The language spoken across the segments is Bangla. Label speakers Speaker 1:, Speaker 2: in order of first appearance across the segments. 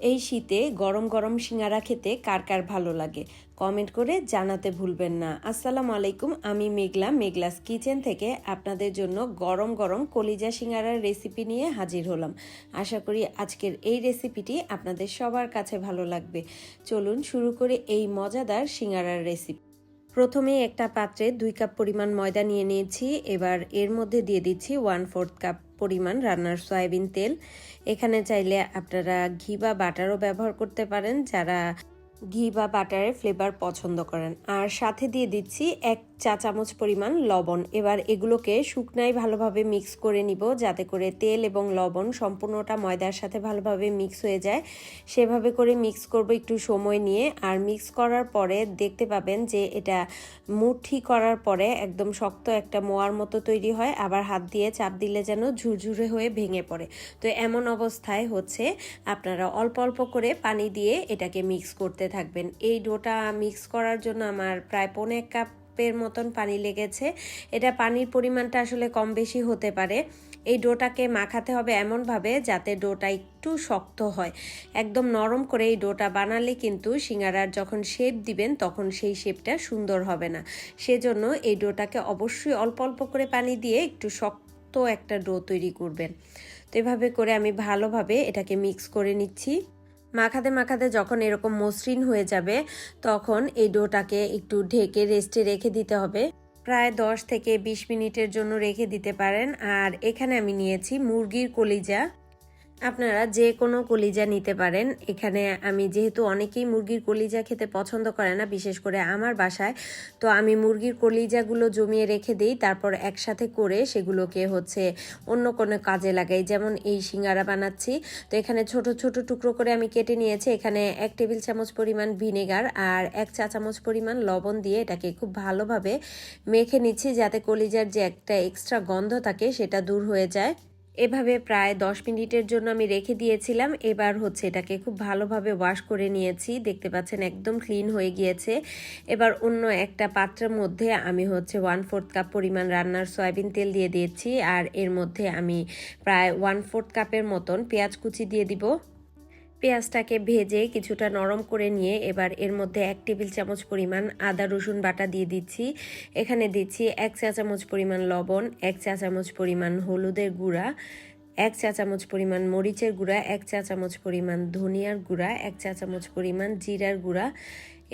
Speaker 1: এই শীতে গরম গরম সিঙ্গারা খেতে কার কার ভালো লাগে কমেন্ট করে জানাতে ভুলবেন না। আসসালামু আলাইকুম, আমি মেঘলাস কিচেন থেকে আপনাদের জন্য গরম গরম কলিজা সিঙ্গারার রেসিপি নিয়ে হাজির হলাম। আশা করি আজকের এই রেসিপিটি আপনাদের সবার কাছে ভালো লাগবে। চলুন শুরু করে এই মজাদার সিঙ্গারার রেসিপি। প্রথমে একটা পাত্রে 2 কাপ পরিমাণ ময়দা নিয়ে নিয়েছি। এবার এর মধ্যে দিয়ে দিচ্ছি 1/4 কাপ পরিমাণ রান্নার সয়াবিন তেল। এখানে চাইলে আপনারা ঘি বা বাটারও ব্যবহার করতে পারেন, যারা ঘি বা বাটারের ফ্লেভার পছন্দ করেন। আর সাথে দিয়ে দিচ্ছি 1 চা চামচ পরিমাণ লবণ। এবার এগুলোকে শুকনায় ভালোভাবে মিক্স করে নিব, যাতে করে তেল এবং লবণ সম্পূর্ণটা ময়দার সাথে ভালোভাবে মিক্স হয়ে যায়। সেভাবে করে মিক্স করব একটু সময় নিয়ে। আর মিক্স করার পরে দেখতে পাবেন যে এটা মুঠি করার পরে একদম শক্ত একটা মোয়ার মতো তৈরি হয়, আবার হাত দিয়ে চাপ দিলে যেন ঝুরঝুরে হয়ে ভেঙে পড়ে। তো এমন অবস্থায় হচ্ছে আপনারা অল্প অল্প করে পানি দিয়ে এটাকে মিক্স করতে থাকবেন। এই ডোটা মিক্স করার জন্য আমার প্রায় 1.5 কাপের মতন পানি লেগেছে। এটা পানির পরিমাণটা আসলে কম বেশি হতে পারে। এই ডোটাকে মাখাতে হবে এমনভাবে যাতে ডোটা একটু শক্ত হয়। একদম নরম করে এই ডোটা বানালে কিন্তু সিঙ্গারার যখন শেপ দিবেন তখন সেই শেপটা সুন্দর হবে না। সেজন্য এই ডোটাকে অবশ্যই অল্প অল্প করে পানি দিয়ে একটু শক্ত একটা ডো তৈরি করবেন। তো এভাবে করে আমি ভালোভাবে এটাকে মিক্স করে নিচ্ছি। মাখাতে মাখাতে যখন এরকম মসৃণ হয়ে যাবে তখন এই ডোটাকে একটু ঢেকে রেস্টে রেখে দিতে হবে। প্রায় 10 থেকে 20 মিনিটের জন্য রেখে দিতে পারেন। আর এখানে আমি নিয়েছি মুরগির কলিজা। আপনারা যে কোনো কলিজা নিতে পারেন। এখানে আমি যেহেতু অনেকেই মুরগির কলিজা খেতে পছন্দ করে না, বিশেষ করে আমার বাসায়, তো আমি মুরগির কলিজাগুলো জমিয়ে রেখে দিই, তারপর একসাথে করে সেগুলোকে হচ্ছে অন্য কোনো কাজে লাগাই। যেমন এই সিঙ্গারা বানাচ্ছি, তো এখানে ছোট ছোট টুকরো করে আমি কেটে নিয়েছি। এখানে 1 টেবিল চামচ পরিমাণ ভিনেগার আর 1 চা চামচ পরিমাণ লবণ দিয়ে এটাকে খুব ভালোভাবে মেখে নিচ্ছি, যাতে কলিজার যে একটা এক্সট্রা গন্ধ থাকে সেটা দূর হয়ে যায়। এভাবে প্রায় 10 মিনিটের জন্য আমি রেখে দিয়েছিলাম। এবার হচ্ছে এটাকে খুব ভালোভাবে ওয়াশ করে নিয়েছি, দেখতে পাচ্ছেন একদম ক্লিন হয়ে গিয়েছে। এবার অন্য একটা পাত্রের মধ্যে আমি হচ্ছে 1/4 কাপ পরিমাণ রান্নার সয়াবিন তেল দিয়ে দিয়েছি। আর এর মধ্যে আমি প্রায় 1/4 কাপের মতন পেঁয়াজ কুচি দিয়ে দিব। পেঁয়াজটাকে ভেজে কিছুটা নরম করে নিয়ে এবার এর মধ্যে 1 টেবিল চামচ পরিমাণ আদা রসুন বাটা দিয়ে দিচ্ছি। এখানে দিচ্ছি 1 চা চামচ পরিমাণ লবণ, 1 চা চামচ পরিমাণ হলুদের গুঁড়া, 1 চা চামচ পরিমাণ মরিচের গুঁড়া, 1 চা চামচ পরিমাণ ধনিয়ার গুঁড়া, 1 চা চামচ পরিমাণ জিরার গুঁড়া।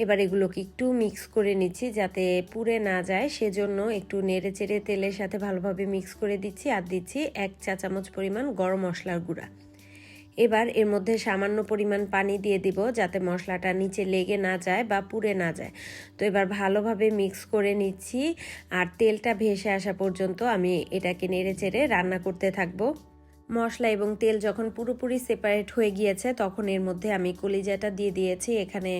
Speaker 1: এবার এগুলোকে একটু মিক্স করে নিচ্ছি যাতে পুড়ে না যায়, সেজন্য একটু নেড়ে চেড়ে তেলের সাথে ভালোভাবে মিক্স করে দিচ্ছি। আর দিচ্ছি 1 চা চামচ পরিমাণ গরম মশলার গুঁড়া। এবার এর মধ্যে সামান্য পরিমাণ পানি দিয়ে দিব, যাতে মশলাটা নিচে লেগে না যায় বা পুড়ে না যায়। তো এবার ভালোভাবে মিক্স করে নিচ্ছি। আর তেলটা ভেসে আসা পর্যন্ত আমি এটাকে নেড়ে চেড়ে রান্না করতে থাকবো। মশলা এবং তেল যখন পুরোপুরি সেপারেট হয়ে গিয়েছে তখন এর মধ্যে আমি কলিজাটা দিয়ে দিয়েছি। এখানে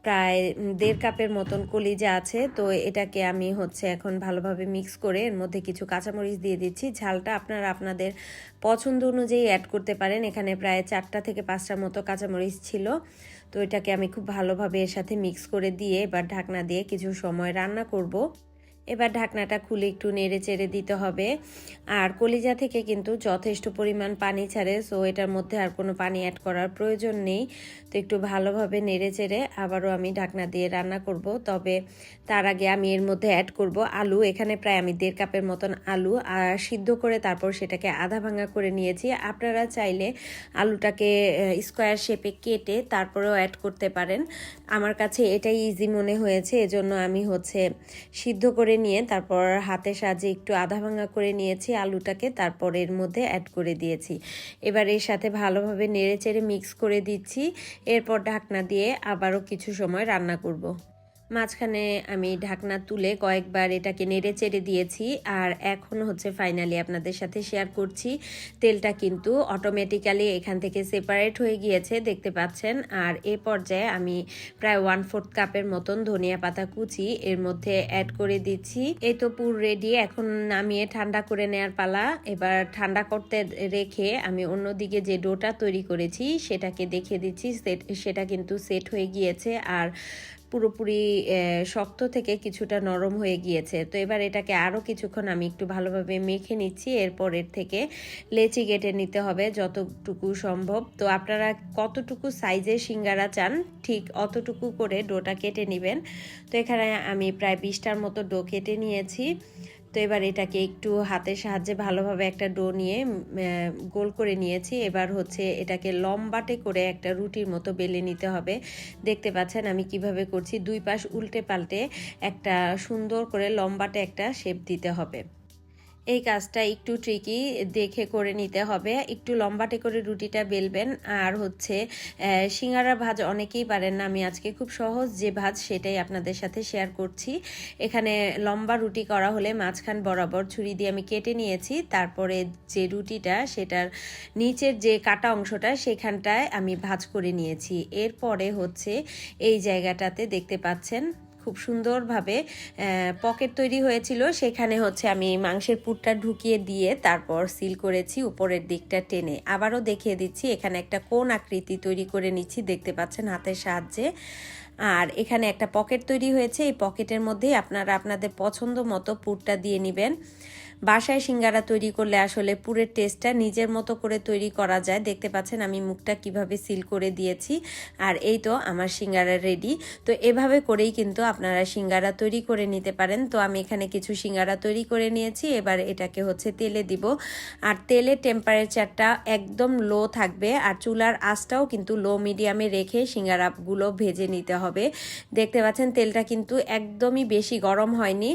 Speaker 1: প্রায় 1.5 কাপের মতন কলিজা আছে। তো এটাকে আমি হচ্ছে এখন ভালোভাবে মিক্স করে এর মধ্যে কিছু কাঁচামরিচ দিয়ে দিচ্ছি। ঝালটা আপনারা আপনাদের পছন্দ অনুযায়ী অ্যাড করতে পারেন। এখানে প্রায় 4টা থেকে 5টার মতো কাঁচামরিচ ছিল। তো এটাকে আমি খুব ভালোভাবে এর সাথে মিক্স করে দিয়ে এবার ঢাকনা দিয়ে কিছু সময় রান্না করব। এবার ঢাকনাটা খুলে একটু নেড়ে চেড়ে দিতে হবে। আর কলিজা থেকে কিন্তু যথেষ্ট পরিমাণ পানি ছাড়ে, সো এটার মধ্যে আর কোনো পানি অ্যাড করার প্রয়োজন নেই। তো একটু ভালোভাবে নেড়ে চেড়ে আবারও আমি ঢাকনা দিয়ে রান্না করব। তবে তার আগে আমি এর মধ্যে অ্যাড করব আলু। এখানে প্রায় আমি 1.5 কাপের মতন আলু সিদ্ধ করে তারপর সেটাকে আধা ভাঙা করে নিয়েছি। আপনারা চাইলে আলুটাকে স্কোয়ার শেপে কেটে তারপরেও অ্যাড করতে পারেন। আমার কাছে এটাই ইজি মনে হয়েছে, এজন্য আমি হচ্ছে সিদ্ধ করে নিয়ে তারপর হাতের সাহায্যে একটু আধা ভাঙা করে নিয়েছি আলুটাকে, তারপর এর মধ্যে অ্যাড করে দিয়েছি। এবার এর সাথে ভালোভাবে নেড়েচেড়ে মিক্স করে দিচ্ছি। এরপর ঢাকনা দিয়ে আবারও কিছু সময় রান্না করব। মাঝখানে আমি ঢাকনা তুলে কয়েকবার এটাকে নেড়ে চেড়ে দিয়েছি। আর এখন হচ্ছে ফাইনালি আপনাদের সাথে শেয়ার করছি, তেলটা কিন্তু অটোমেটিক্যালি এখান থেকে সেপারেট হয়ে গিয়েছে, দেখতে পাচ্ছেন। আর এ পর্যায়ে আমি প্রায় 1/4 কাপের মতন ধনিয়া পাতা কুচি এর মধ্যে অ্যাড করে দিচ্ছি। এই তো পুর রেডি, এখন নামিয়ে ঠান্ডা করে নেওয়ার পালা। এবার ঠান্ডা করতে রেখে আমি অন্যদিকে যে ডোটা তৈরি করেছি সেটাকে দেখিয়ে দিচ্ছি। সেটা কিন্তু সেট হয়ে গিয়েছে। আর পুরোপুরি শক্ত থেকে কিছুটা নরম হয়ে গিয়েছে। তো এবার এটাকে আরও কিছুক্ষণ আমি একটু ভালোভাবে মেখে নিচ্ছি। এরপর এর থেকে লেচি কেটে নিতে হবে যতটুকু সম্ভব। তো আপনারা কতটুকু সাইজের সিঙ্গারা চান ঠিক অতটুকু করে ডোটা কেটে নেবেন। তো এখানে আমি প্রায় 20টার মতো ডো কেটে নিয়েছি। তো এবার এটাকে একটু হাতের সাহায্যে ভালোভাবে একটা ডো নিয়ে গোল করে নিয়েছি। এবার হচ্ছে এটাকে লম্বাটে করে একটা রুটির মতো বেলে নিতে হবে। দেখতে পাচ্ছেন আমি কিভাবে করছি, দুই পাশ উল্টে পাল্টে একটা সুন্দর করে লম্বাটে একটা শেপ দিতে হবে। এই কাজটা একটু ট্রিকি, দেখে করে নিতে হবে। একটু লম্বাটে করে রুটিটা বেলবেন। আর হচ্ছে সিঙ্গারা ভাজ অনেকেই পারেন না, আমি আজকে খুব সহজ যে ভাজ সেটাই আপনাদের সাথে শেয়ার করছি। এখানে লম্বা রুটি করা হলে মাঝখান বরাবর ছুরি দিয়ে আমি কেটে নিয়েছি। তারপরে যে রুটিটা সেটার নিচের যে কাটা অংশটা সেখানটায় আমি ভাজ করে নিয়েছি। এরপরে হচ্ছে এই জায়গাটাতে দেখতে পাচ্ছেন খুব সুন্দরভাবে পকেট তৈরি হয়েছিল, সেখানে হচ্ছে আমি মাংসের পুরটা ঢুকিয়ে দিয়ে তারপর সিল করেছি উপরের দিকটা টেনে। আবারও দেখিয়ে দিচ্ছি, এখানে একটা কোণ আকৃতি তৈরি করে নিচ্ছি দেখতে পাচ্ছেন হাতের সাহায্যে। আর এখানে একটা পকেট তৈরি হয়েছে, এই পকেটের মধ্যেই আপনারা আপনাদের পছন্দ মতো পুরটা দিয়ে নেবেন। বাসায় সিঙ্গারা তৈরি করলে আসলে পুরের টেস্টটা নিজের মতো করে তৈরি করা যায়। দেখতে পাচ্ছেন আমি মুখটা কিভাবে সিল করে দিয়েছি। আর এই তো আমার সিঙ্গারা রেডি। তো এভাবে করেই কিন্তু আপনারা সিঙ্গারা তৈরি করে নিতে পারেন। তো আমি এখানে কিছু সিঙ্গারা তৈরি করে নিয়েছি। এবার এটাকে হচ্ছে তেলে দিব। আর তেলের টেম্পারেচারটা একদম লো থাকবে, আর চুলার আঁচটাও কিন্তু লো মিডিয়ামে রেখে সিঙ্গারাগুলো ভেজে নিতে হবে। দেখতে পাচ্ছেন তেলটা কিন্তু একদমই বেশি গরম হয়নি।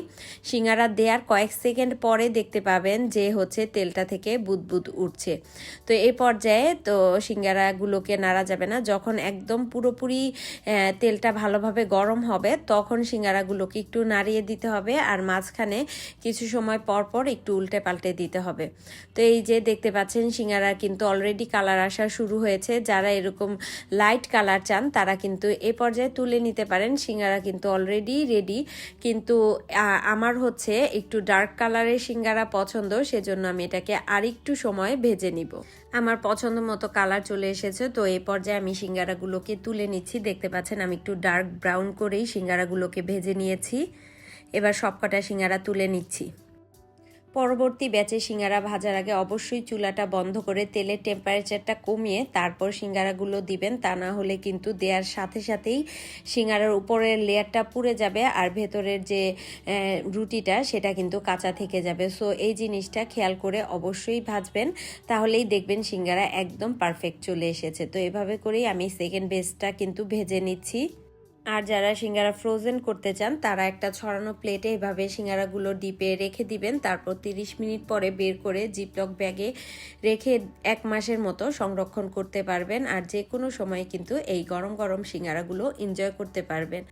Speaker 1: সিঙ্গারা দেওয়ার কয়েক সেকেন্ড পরে দেখতে পাবেন যে হচ্ছে তেলটা থেকে বুদবুদ উঠছে। তো এই পর্যায়ে তো সিঙ্গারাগুলোকে নাড়া যাবে না, যখন একদম পুরোপুরি তেলটা ভালোভাবে গরম হবে তখন সিঙ্গারাগুলোকে একটু নাড়িয়ে দিতে হবে। আর মাঝখানে কিছু সময় পর পর একটু উল্টে পাল্টে দিতে হবে। তো এই যে দেখতে পাচ্ছেন সিঙ্গারা কিন্তু অলরেডি কালার আসা শুরু হয়েছে। যারা এরকম লাইট কালার চান তারা কিন্তু এ পর্যায়ে তুলে নিতে পারেন। সিঙ্গারা কিন্তু অলরেডি রেডি, কিন্তু আমার হচ্ছে একটু ডার্ক কালারের সিঙ্গারা পছন্দ, সেজন্য আমি এটাকে আরেকটু সময় ভেজে নিব। আমার পছন্দ মতো কালার চলে এসেছে। তো এই পর্যায়ে আমি সিঙ্গারাগুলোকে তুলে নিচ্ছি। দেখতে পাচ্ছেন আমি একটু ডার্ক ব্রাউন করেই সিঙ্গারাগুলোকে ভেজে নিয়েছি। এবার সবকটা সিঙ্গারা তুলে নিচ্ছি। পরবর্তী ব্যাচে সিঙ্গারা ভাজার আগে অবশ্যই চুলাটা বন্ধ করে তেলের টেম্পারেচারটা কমিয়ে তারপর সিঙ্গারাগুলো দিবেন। তা না হলে কিন্তু দেওয়ার সাথে সাথেই সিঙ্গারার উপরের লেয়ারটা পুড়ে যাবে আর ভেতরের যে রুটিটা সেটা কিন্তু কাঁচা থেকে যাবে। সো এই জিনিসটা খেয়াল করে অবশ্যই ভাজবেন, তাহলেই দেখবেন সিঙ্গারা একদম পারফেক্ট চলে এসেছে। তো এভাবে করেই আমি সেকেন্ড বেচটা কিন্তু ভেজে নিচ্ছি। আর যারা সিঙ্গারা ফ্রোজেন করতে চান তারা একটা ছড়ানো প্লেটে এভাবে সিঙ্গারাগুলো ডিপে রেখে দিবেন। তারপর 30 মিনিট পরে বের করে জিপলক ব্যাগে রেখে 1 মাসের মতো সংরক্ষণ করতে পারবেন। আর যে কোনো সময় কিন্তু এই গরম গরম সিঙ্গারাগুলো এনজয় করতে পারবেন।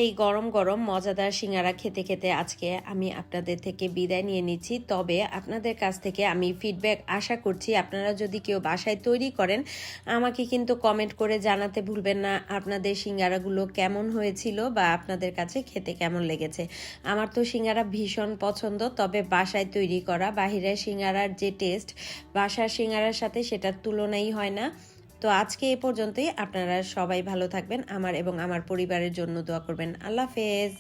Speaker 1: এই গরম গরম মজাদার সিঙ্গারা খেতে খেতে আজকে আমি আপনাদের থেকে বিদায় নিয়ে নিচ্ছি। তবে আপনাদের কাছ থেকে আমি ফিডব্যাক আশা করছি। আপনারা যদি কেউ বাসায় তৈরি করেন আমাকে কিন্তু কমেন্ট করে জানাতে ভুলবেন না আপনাদের সিঙ্গারাগুলো কেমন হয়েছিল বা আপনাদের কাছে খেতে কেমন লেগেছে। আমার তো সিঙ্গারা ভীষণ পছন্দ, তবে বাসায় তৈরি করা বাহিরের সিঙ্গারার যে টেস্ট বাসার সিঙ্গারার সাথে সেটার তুলনাই হয় না। তো আজকে এ পর্যন্তই। আপনারা সবাই ভালো থাকবেন, আমার এবং আমার পরিবারের জন্য দোয়া করবেন। আল্লাহ হাফেজ।